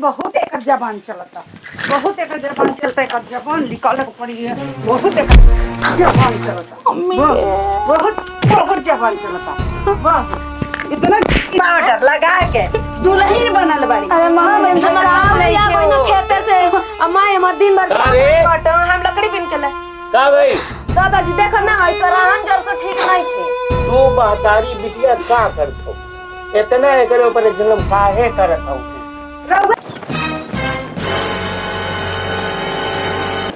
बहुत एक जबान चलता, बहुत एक जबान चलता, एक जबान निकाले पड़ी है। बहुत एक जबान चलता, बहुत बहुत जबान चलता। वाह इतना पाउडर लगा के दुल्हन बनल बड़ी। अरे मम्मी हमरा भैया कोई ना खेते से अम्मा हमर दिन भर काट हम लकड़ी बिन के ले का भाई दादाजी देखो ना हई कराहन जर से ठीक नहीं थे। तू बहतारी बिटिया का करथो इतना एकरे ऊपर जुल्म काहे करत हऊ?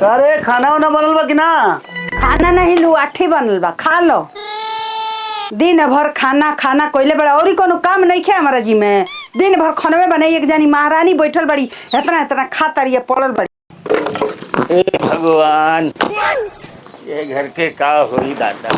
अरे खाना वाना बनल बा कि ना? खाना नहीं लुआठी बनल बा, खा लो। दिन भर खाना खाना कोइले बड़ा और कोनो काम नहीं खे हमारा जी में। दिन भर खनवे बनाई, एक जानी महारानी बैठल बड़ी इतना इतना खाता रही पड़ल बड़ी। हे भगवान ये घर के का होई दादा।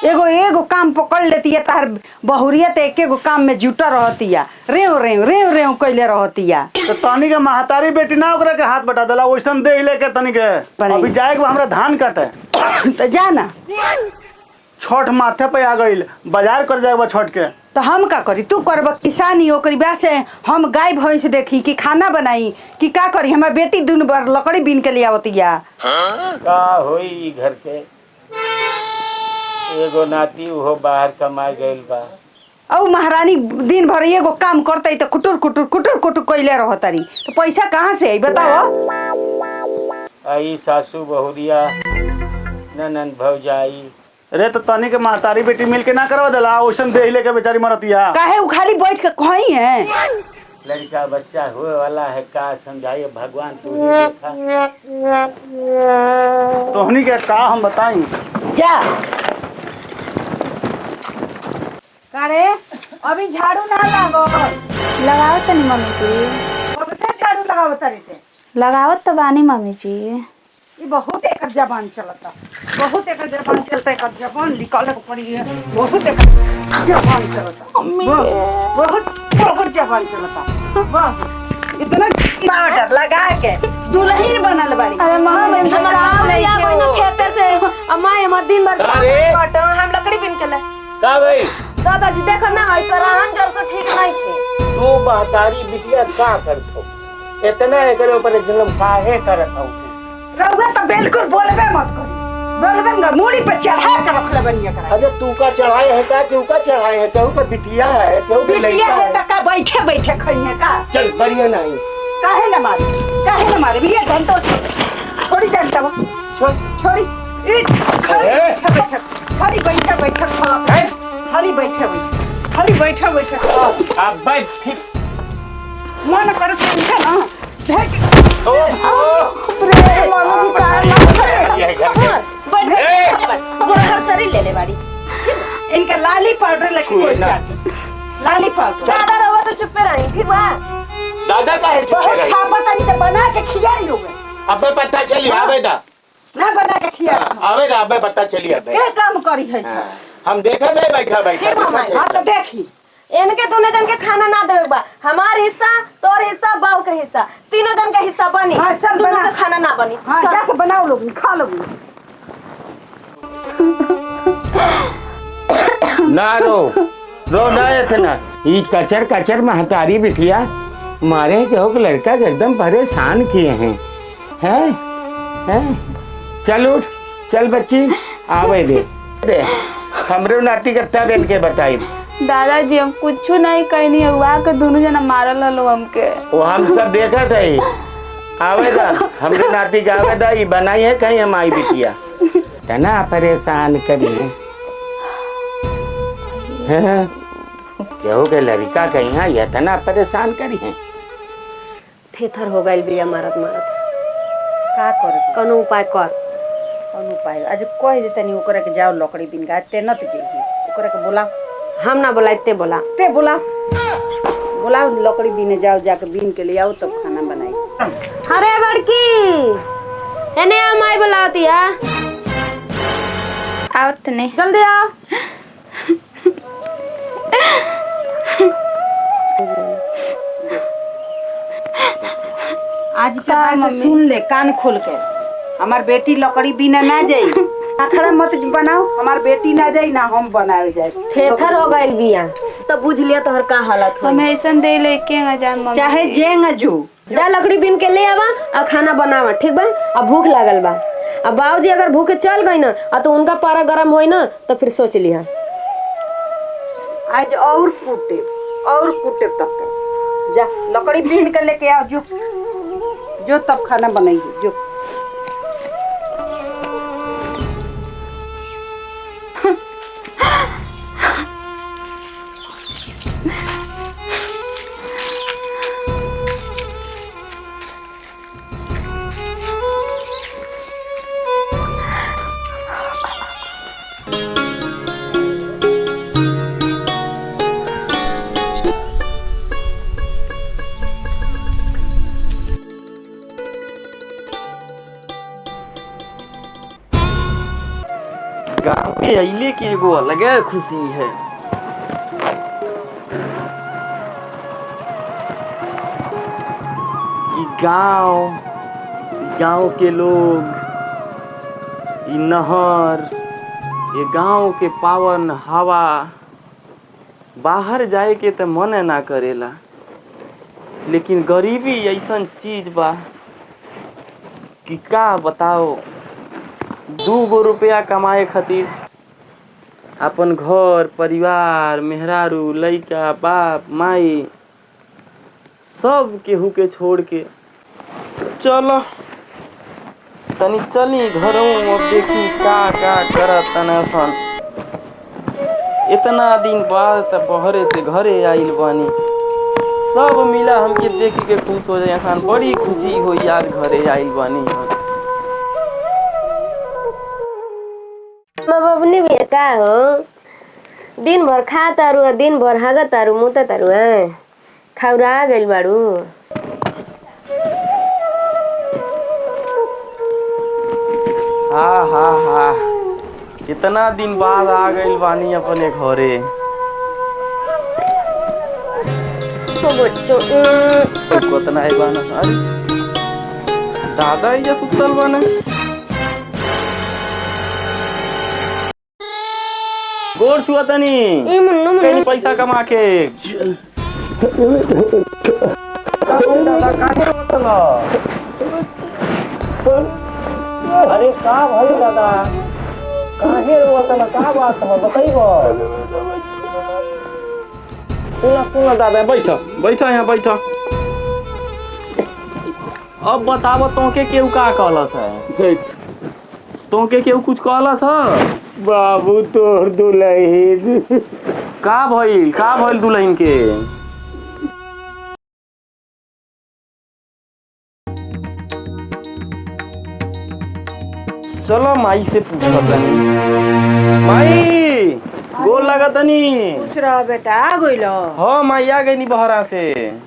एगो एगो काम पकड़ लेती है तार बहुरिया तो एक एगो काम में जुटा रहती है, रेव रेव रेव रेव कैले रहती है। तो तनी के महतारी बेटी ना ओकरा के हाथ बटा देला ओइसन दे लेके तनी के अभी जाए के हमरा धान काटे तो जा ना। छठ माथे पे आ गइल, बाजार कर जाए छठ के। तो हम का करी? तू करब किसानी, ओकरी ब्याह से हम गाय भैंस देखी कि खाना बनाई कि का करी? हमार बेटी दिन भर लकड़ी बीन के ले आवती है। का होई घर के एगो नाती वो बाहर कमाए गइल बा और महारानी दिन भर एगो काम करते तो कुटुर कुटुर कुटुर कुटुर कैले रहतरी, तो पैसा कहाँ से आई बताओ? आई सासू बहुरिया ननद भौजाई। अरे तो तनी के महतारी बेटी मिल के ना करवा देला ओइसन दे लेके बेचारी मरतिया। काहे उ खाली बैठ के कहीं है? लड़का बच्चा हुए वाला है, का समझाइए भगवान तू ही देखा। तोहनी के का हम बताई? जा कारे अभी झाड़ू ना लागो। लगावत तो नहीं मम्मी जी, अब से झाड़ू लगाओ तारी से। लगावत तो बानी मम्मी जी। ये बहुत एक जबान चलता, बहुत एक जबान चलता, एक जबान निकाले पड़ी है। बहुत एक जबान चलता, बहुत बहुत जबान चलता। वाह इतना पाउडर लगा के दुल्हन बनल बड़ी। अरे मम्मी हमरा भैया कोई ना खेते से अम्मा हमर दिन भर काट हम लकड़ी बिन के ले का भाई दादाजी देखो ना हई कराहन जर से ठीक नहीं थे। तू बहतारी बिटिया का करथो इतना एकरे ऊपर जुल्म काहे करत हऊ? रउआ तो बिल्कुल बोलबे मत करी, बोलबे ना मूड़ी पे चढ़ा के रखले बनिया करा। अरे तू का चढ़ाए है का क्यों का चढ़ाए है? केहू का बिटिया है केहू के बिटिया लड़का है है। तो का बैठे बैठे खइने का? चल बढ़िया नहीं काहे न मारे, काहे न मारे? भैया घंटो छोड़ी जानता वो छोड़ी ई खाली बैठे बैठे खा, खाली बैठे बैठे, खाली बैठे बैठे खा। अब बैठ ठीक मन कर पूछे ना भेज ओ रे मम्मी जी का ये घर के गोरा हर शरीर ले ले बाड़ी। इनका लाली पाउडर लगी कोई चाटी, लाली पाउडर दादा रहो तो चुप रही फिर वहां दादा का है बहुत छापता नहीं तो बना के खिलाई लोगे। अबे पता चली आवेदा ना बना के खिया आवेदा अबे पता चली अबे के काम करी है। हम देखा नहीं बैठा बैठा। हाँ तो देखी इनके दोनों जन के खाना ना देवे बा, हमार हिस्सा तोर हिस्सा बाऊ के हिस्सा तीनों जन का हिस्सा बनी। हाँ, चल दोनों बना। का खाना ना बनी। हाँ चल। जाके बनाओ लोग खा लोग। ना रो ना इतना ये कचर कचर महतारी बिटिया मारे के हो लड़का एकदम परेशान किए हैं। चल उठ चल बच्ची आवे दे हमरे नाती करता बेन के बताई। दादाजी हम कुछ नहीं कहनी है, वहाँ के दोनों जना मारल हलो हमके। वो हम सब देखा था ही आवेदा हमरे नाती का आवेदा ये बनाई है कहीं हम आई बिटिया तना परेशान करी है केहू के लड़का कहीं है यह तना परेशान करी है। थेथर हो गई बिया मारत मारत का करे कौनो उपाय कर। कौन उपाय आज कह देते नहीं ओकरा के जाओ लकड़ी बिन का ते न तो जेही ओकरा के बोला। हम ना बोलाते बोला ते बोला बोलाओ लकड़ी बीने जाओ, जाके बीन के ले आओ तब खाना बनाई। अरे बड़की एने आ माई बुलाती है। आओ तने जल्दी आओ। आज का सुन ले कान खोल के, हमार बेटी लकड़ी बीना ना जाई अखरा मत बनाओ, हमार बेटी ना जाई ना हम बनाए जाए। थेथर हो गइल बिया तो बुझ लिया तोहर का हालत हो। हमें ऐसा दे लेके आ जा मम्मी। चाहे जेंगा जो जा लकड़ी बीन के ले आवा और खाना बनावा, ठीक बा? अब भूख लागल बा। अब बाबूजी अगर भूखे चल गई ना तो उनका पारा गरम होई ना तो फिर सोच लिया आज और कूटे तक जा लकड़ी बीन कर लेके आओ जो तब खाना बनाइए जो। गाँव के अइले की एगो अलग खुशी है। ई गाँव के लोग, ई नहर, ये गाँव के पावन हवा, बाहर जाए के तो मन ना करेला, लेकिन गरीबी ऐसन चीज बा कि का बताओ। 2 रुपया कमाए खातिर अपन घर परिवार मेहरारू लइका बाप माई सब केहू के छोड़ के चलो तनी चली घरों, अब देखी का करत तनसन। इतना दिन बाद त बहरे से घरे आइल बानी, सब मिला हमके देख के खुश हो जाए, बड़ी खुशी होई आज घरे आइल बानी। बबनी भी का हो, दिन भर खा तारू, दिन भर हागा तारू, मुता तारू है, खौरा गइल बाड़ू। हा इतना दिन बाद आ गइल बानी अपने घरे। कितना है बाना, अरे दादा ये सुतल बाना। गोर छुआ तनी कहीं पैसा कमा के। अरे का भाई दादा काहे रोतन, का बात हो बताइबो। सुना दादा, बैठ यहाँ बैठ। अब बताबो तोके केहू का कहलस है? तोके केहू कुछ कहलस है? बाबू तोर दुल्हन का भइल दुल्हन के? चलो माई से पूछो तनी। माई गोर लगा तनी। पूछ रहा बेटा आ गइल? हाँ माई आ गई बहरा से।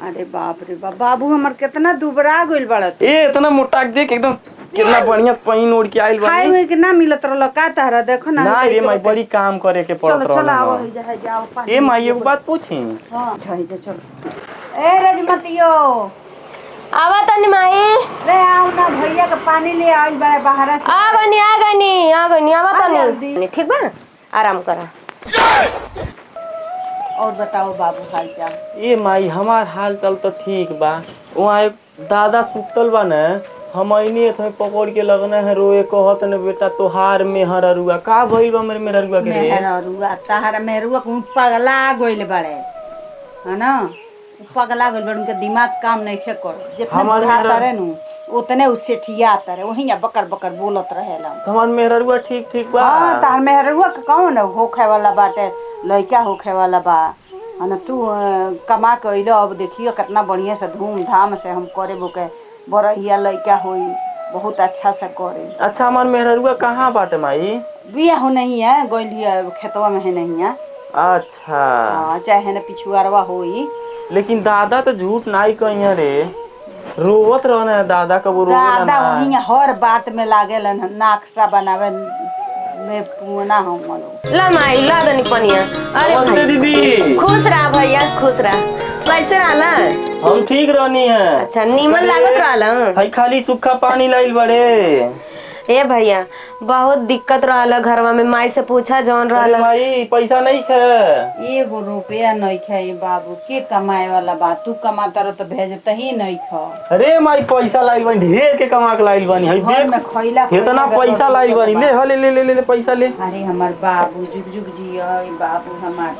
अरे बाप रे बाप, बाबू हमर कितना दुबरा गइल बड़ा। ए इतना मोटा देख एकदम कितना बढ़िया पहिन ओढ़ के आइल बानी। खाए हुए के ना मिलत रहल का तारा, देखो ना। ना रे माई बड़ी काम करे के पड़त रहल। चलो आओ जाओ। ए माई एगो बात पूछी। हां चलो। ए रजमतियो आवा तनी माई, ले आओ ना, भैया का पानी ले आओ बड़ा बाहर से। आ गनी आवा तनी, ठीक बा? आराम करा। और बताओ बाबू हाल चाल? ए माई हमार हाल चाल तो ठीक बा। वहाँ एक दादा सुतल बा न, हम आईने थे पकड़ के लगना है रोए, कहत न बेटा तोहार मेहर अरुआ का भइल बा। मेरे मेहरुआ के रे मेहर अरुआ ताहार मेहरुआ को पगला गइल बड़े, है ना? पगला गइल बड़े, उनके दिमाग काम नहीं खे कर। जितना बुझाता रहे नु उतने उससे ठियाता रहे, वही बकर बकर बोलत रहेला। हमार मेहरुआ ठीक बा। हां ताहार मेहरुआ के कौन होखे वाला बाटे, लइका होखे वाला बा, है ना? तू कमा के अइलो, अब देखियो कितना बढ़िया से धूमधाम से हम करे बोके बरहिया लइका होई, बहुत अच्छा से करे। अच्छा हमार मेहरुआ कहाँ बाटे माई? बिया हो नहीं है, गइलिया खेतवा में है नहीं है। अच्छा हां चाहे न पिछुआरवा होई, लेकिन दादा तो झूठ नहीं कहिया रे, रोवत रहना दादा कबो रोवे ना। दादा वही हर बात में लागेलन, नाक्सा बनावे में पुना हम मनो। ला माई ला दनी पनिया। अरे नमस्ते दीदी। खुश रहा भैया, खुश रहा। कैसे रहला? हम ठीक रहनी है। अच्छा नीमन लागत रहला? भाई खाली सूखा पानी लाइल बड़े। ए भैया बहुत दिक्कत रहला घरवा में, माई से पूछा जौन अरे रहला। माई पैसा नहीं खे। एगो रुपया नहीं खाई बाबू, के कमाए वाला बा? तू कमाता रह तो भेजता ही नहीं खा। अरे माई पैसा लाइल बनी, ढेर के कमा के लाइल बनी। हई घर में देख खइला इतना पैसा लाइल बनी। ले ले ले ले ले पैसा ले। अरे हमार बाबू जुग जुग जिया बाबू हमार।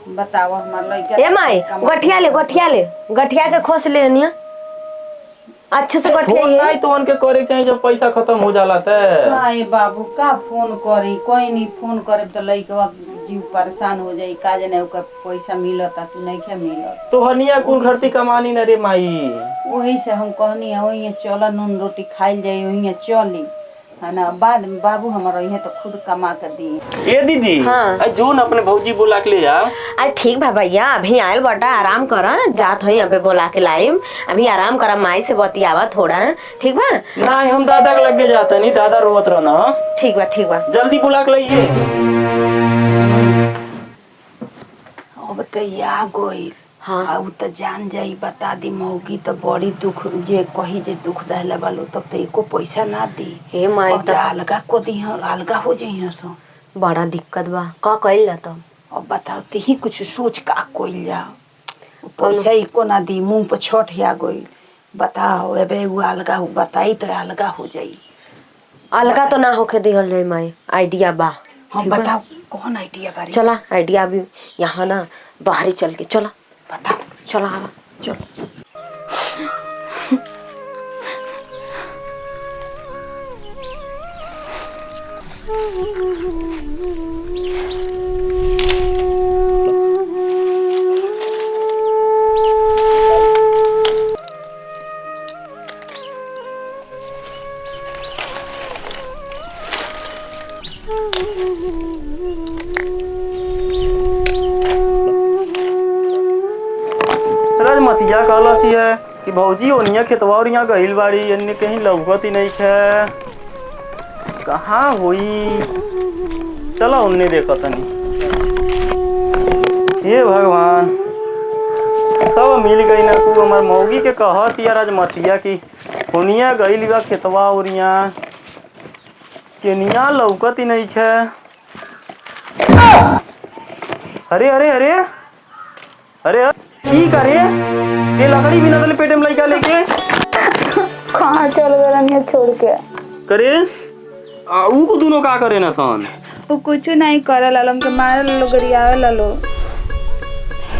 बताओ हमार लइका ए माई गठिया ले, गठिया ले, गठिया के खोस ले हनिया अच्छे से गठिया फोन नहीं तो उनके करे चाहिए जब पैसा खत्म हो जाला त। हाय बाबू का फोन करी, कोई नहीं फोन करे तो लइकवा जीव परेशान हो जाई। का जाने ओकर पैसा मिलता कि नहीं के मिलत। तो हनिया कुल घरती कमानी न रे माई। वही से हम कहनी है वही चल नून रोटी खाइल जाई, वही चली है ना। बाद में बाबू हमारा यहाँ तो खुद कमा कर दिए। ए दीदी हाँ। जोन अपने भौजी बुला के ले जा। अरे ठीक बा भैया, अभी आयल बटा, आराम कर, जात हई अबे बोला के लाइम, अभी आराम कर, माई से बतियावा थोड़ा, ठीक बा? नहीं हम दादा के लगे जाते नहीं, दादा रोवत रहना। ठीक बा ठीक बा। जल्दी बुला के लाइए। अब तो या गोइल। हाँ उ तो जान जाई, बता दी मौगी तो बड़ी दुख जे कही जे दुख दहले बालो तब तो एको पैसा ना दी। हे माई अब तो त अलगा को दी, अलगा हो जाई सो। बड़ा दिक्कत बा, का कइल जा तब? अब बताओ ही कुछ सोच का कोइल जा। पैसा एको ना दी, मुंह पर छोट या गोइल। बताओ एबे वो अलगा हो बताई तो अलगा हो जाई। अलगा तो ना होके दिहल जाई माई, आइडिया बा। हम ठीक बा? बताओ कौन आइडिया बारी? चला आइडिया अभी यहाँ ना बाहर ही चल के चला, बताओ चला आवा चलो। मतिया कहला सी है कि भौजी ओनिया खेतवा और यहाँ गइल बाड़ी, अन्य कहीं लौकत ही नहीं है। कहाँ हुई? चलो उन्ने देखा तनी। ये भगवान सब मिल गई ना। तू हमार मौगी के कहत यार आज मतिया की ओनिया गइल बा खेतवा और यहाँ केनिया लौकत ही नहीं है। अरे अरे अरे अरे की करे ये लकड़ी बिना दले पेटे में लइका लेके कहाँ चल गया छोड़ के? करे ऊ को दोनों का करे ना सन? वो कुछ नहीं करे लालो, हमके मारे लालो, गरियावे लालो।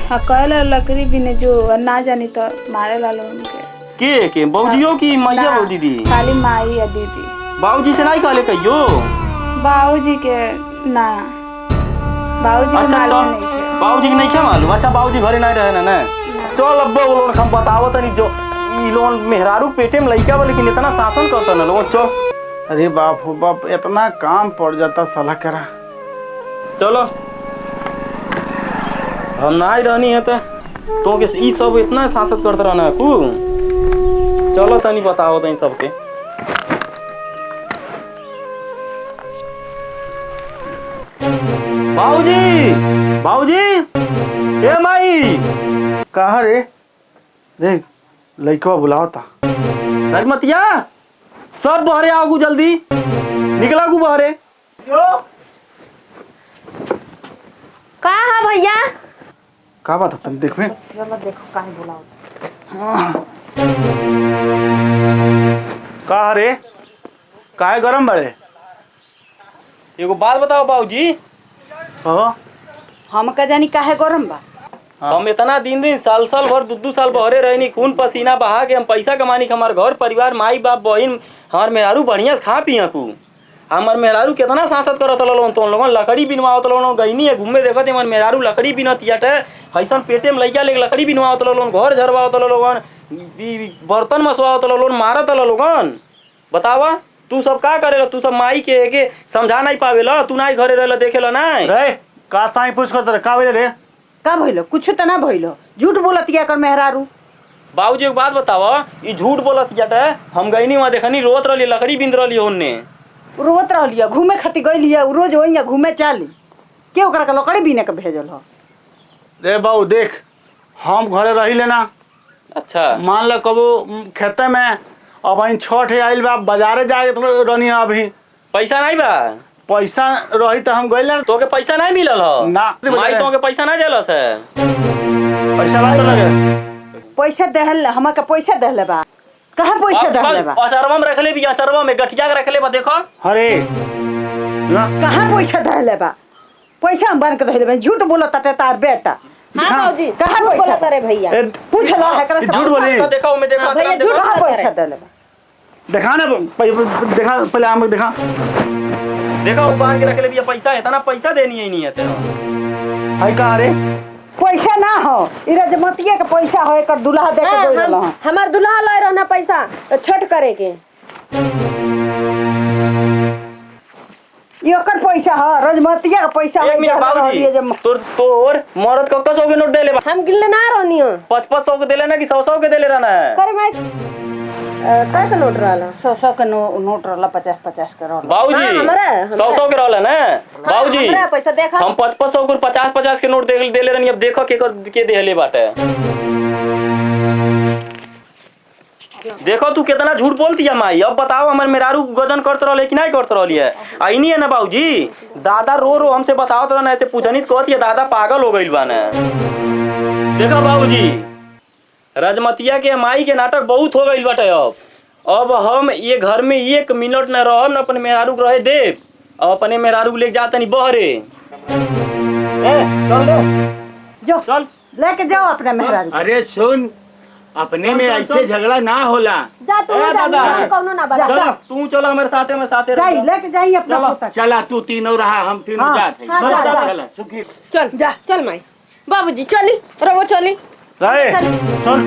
हाँ कहे लालो लकड़ी बिने जो ना जानी तो मारे लालो हमके। के बाबूजियो की मैया ना, हो दीदी? खाली माई या दीदी। बाबूजी से नहीं कहले कहियो? बाबूजी के ना, बाबूजी के मालूम नहीं थे। बाबूजी के नहीं क्या मालूम? अच्छा बाबूजी घरे नहीं रहे ना? चल अब वो लोग हम बतावत नहीं जो ई लोन मेहरारू पेटे में लइका बा, लेकिन इतना शासन करता ना लोग। चल अरे बाप हो बाप, इतना काम पड़ जाता साला करा। चलो हम ना रहनी है तो के ई सब इतना शासन करता रहना कु। चलो तनी बताओ तनी सबके। बाबूजी बाबूजी ए माई कहा रे? रे लइकवा बुलाओ था। रजमतिया सब बहरे आओ जल्दी, निकला गु बहरे। का है भैया? का बात है तुम देखबे? देखो काहे बुलाओ। का रे काहे गरम बड़े? एगो बात बताओ बाबूजी। हाँ हम का जानी काहे गरम बा? हम इतना दिन साल साल भर दू साल बहरे रहनी, खून पसीना बहा के हम पैसा कमानी, हमार घर परिवार माई बाप बहन हमार मेहरारू बढ़िया से खा पिया कु। हमार मेहरारू कितना सांसद करत लोन, तो लोगन लकड़ी बिनवावत लोन, गईनी है घूमे देखत हमार मेहरारू लकड़ी बिनत याटे, ऐसा पेटे में लइका लेके लकड़ी बिनवावत लोन, घर झरवावत लोगन, बर्तन मसवावत लोन, मारत लोगन। बतावा तू सब का करेला? तू सब माई के समझा नहीं पावेला? तू नहीं घरे रहला देखेला नहीं? रे का साई पूछ कर का बोले रे? का भइलो? कुछ तो ना भइलो, झूठ बोलत या कर मेहरारू। बाबूजी एक बात बतावा, ई झूठ बोलत जाटे। हम गईनी वहाँ देखनी रोत रही, लकड़ी बिन रही होने। रोत रहलिया, घूमे खातिर गइलिया, रोज वही घूमे चाली के ओकरा के लकड़ी बिने के भेजल हो। रे बाबू देख, हम घरे रही लेना। अच्छा मान ल कबो खेते में अब અહીં छठ आइल बा बाजारे जाए तो रहनी है अभी पैसा नहीं बा पैसा रही तो हम गइल तो के पैसा नहीं मिलल हो ना माई तो के पैसा नहीं देलस है पैसा बात लगे पैसा देहल हमके पैसा देहले बा कहाँ पैसा देहले बा अचरवा में रखले भी अचरवा में गठिया के रखले बा देखो अरे कहाँ पैसा देहले बा पैसा हम बन के देहले बा झूठ बोलत ताटे तार बेटा हाँ बाबूजी कहाँ झूठ पैसा बोलत रे भैया पूछ लो एकरा से झूठ बोली तो देखो में देखो हाँ, भैया, अचरवा में देखो झूठ कहाँ बोलत पैसा रे। देहले बा देखा ना देखा पहले हम देखा देखो बांध के रखले भी पैसा इतना पैसा देनी है नहीं है तेरा है का अरे पैसा ना हो इरा जमतिया के पैसा हो एकर दुल्हा दे के गइल रहल हमार दुल्हा लय रहना पैसा छठ करे के एकर पैसा हो रजमतिया के पैसा एक मिनट बाबूजी तोर मरद को 100 के नोट देले बा हम गिनले ना रहनी हो 500 के देले ना कि 100 के देले रहना है करे मैं कैसे नोट रहला 100 के नोट रहला 50 के रहला बाबूजी हाँ, हमरा 100 के रहला ना बाबूजी हमरा पैसा देखा हम 500 को 50 के नोट देले रहनी अब देखो के देले बाटे देखो तू कितना झूठ बोलती है माई अब बताओ हमारे मेहरारू गजन करते रहले कि नहीं करते रहली है आई नहीं है ना बाबूजी दादा रो हमसे बताओ तो ना ऐसे पूछनी तो कहती है दादा पागल हो गइल बा ना देखो बाबूजी रजमतिया के माई के नाटक बहुत हो गइल बाटे अब हम ये घर में 1 मिनट न रहब न अपने मेहरारू रहे देव अब अपने मेहरारू लेके जाते नहीं बहरे चल रे जो चल लेके जाओ अपने मेहरारू अरे सुन अपने में ऐसे झगड़ा ना होला जा तू ए, जा दादा। हम कौनो ना बता चल तू चलो हमारे साथे में साथे जाई रह लेके जाई अपना चलो। पोता चला तू तीनों रहा हम तीनों हाँ, जाते हाँ, जा, जा। चला सुखी चल जा चल माई बाबूजी चली रवो चली रे सुन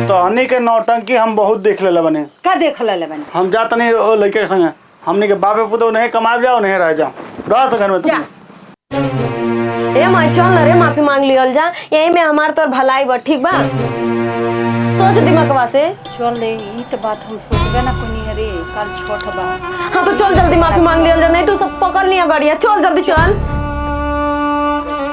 तो हनी के नौटंकी हम बहुत देख लेले बने का देख ले बने हम जात नहीं ओ लड़के के संगे हमनी के बापे पुतो नहीं कमा जाओ नहीं रह जाओ रह तो घर में जा तुम ए माई चल ना रे माफी मांग लियल जा यही में हमार तोर भलाई बा ठीक बा सोच दिमागवा से चल ले ई तो बात हम सोचबे ना कोनी रे कल छोट बा हाँ तो चल जल्दी माफी मांग लियल जा नहीं तो सब पकड़ लिया गाड़िया चल जल्दी चल